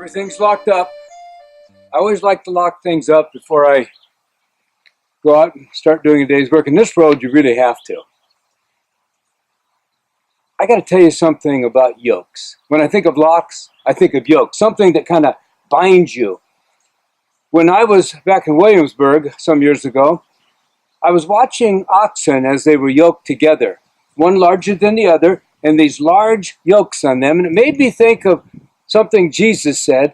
Everything's locked up. I always like to lock things up before I go out and start doing a day's work. In this road, you really have to. I got to tell you something about yokes. When I think of locks, I think of yokes, something that kind of binds you. When I was back in Williamsburg some years ago, I was watching oxen as they were yoked together, one larger than the other, and these large yokes on them. And it made me think of something Jesus said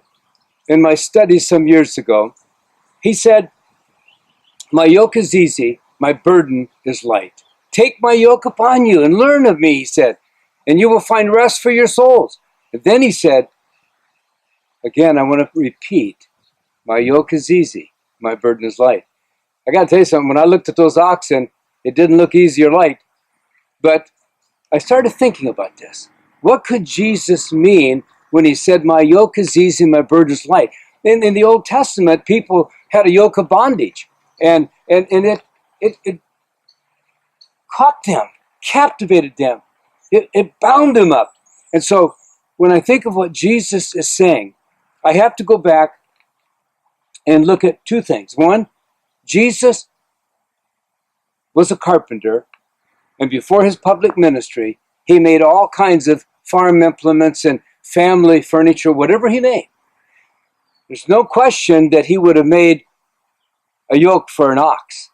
in my studies some years ago. He said, "My yoke is easy, my burden is light. Take my yoke upon you and learn of me," he said, "and you will find rest for your souls." And then he said, again, I want to repeat, my yoke is easy, my burden is light. I got to tell you something, when I looked at those oxen, it didn't look easy or light, but I started thinking about this. What could Jesus mean when he said, "My yoke is easy, my burden is light"? In the Old Testament, people had a yoke of bondage, and it caught them, captivated them. It bound them up. And so when I think of what Jesus is saying, I have to go back and look at two things. One, Jesus was a carpenter, and before his public ministry, he made all kinds of farm implements and family furniture, whatever he made. There's no question that he would have made a yoke for an ox.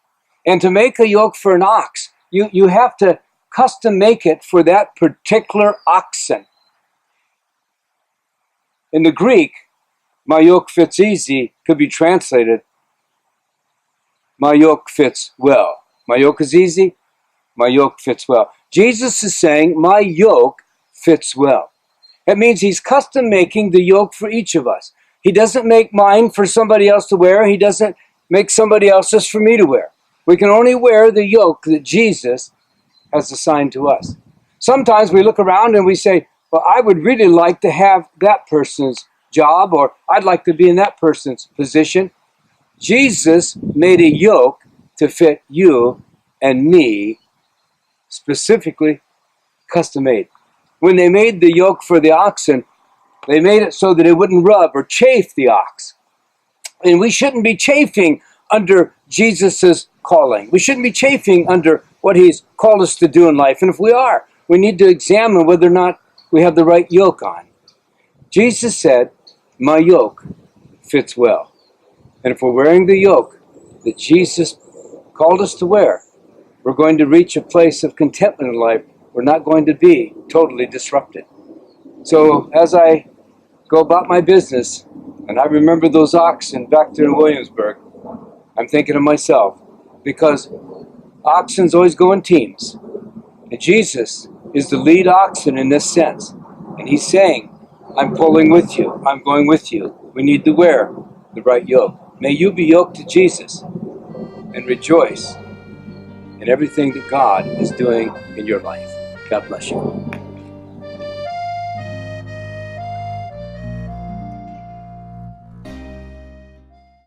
And to make a yoke for an ox, you have to custom make it for that particular oxen. In the Greek, "my yoke fits easy" could be translated, "my yoke fits well." My yoke is easy, my yoke fits well. Jesus is saying, my yoke fits well. That means he's custom making the yoke for each of us. He doesn't make mine for somebody else to wear. He doesn't make somebody else's for me to wear. We can only wear the yoke that Jesus has assigned to us. Sometimes we look around and we say, well, I would really like to have that person's job, or I'd like to be in that person's position. Jesus made a yoke to fit you and me, specifically custom made. When they made the yoke for the oxen, they made it so that it wouldn't rub or chafe the ox. And we shouldn't be chafing under Jesus's calling. We shouldn't be chafing under what he's called us to do in life. And if we are, we need to examine whether or not we have the right yoke on. Jesus said, my yoke fits well. And if we're wearing the yoke that Jesus called us to wear, we're going to reach a place of contentment in life. We're not going to be totally disrupted. So as I go about my business, and I remember those oxen back there in Williamsburg, I'm thinking of myself, because oxens always go in teams. And Jesus is the lead oxen in this sense. And he's saying, I'm pulling with you. I'm going with you. We need to wear the right yoke. May you be yoked to Jesus and rejoice in everything that God is doing in your life. God bless you.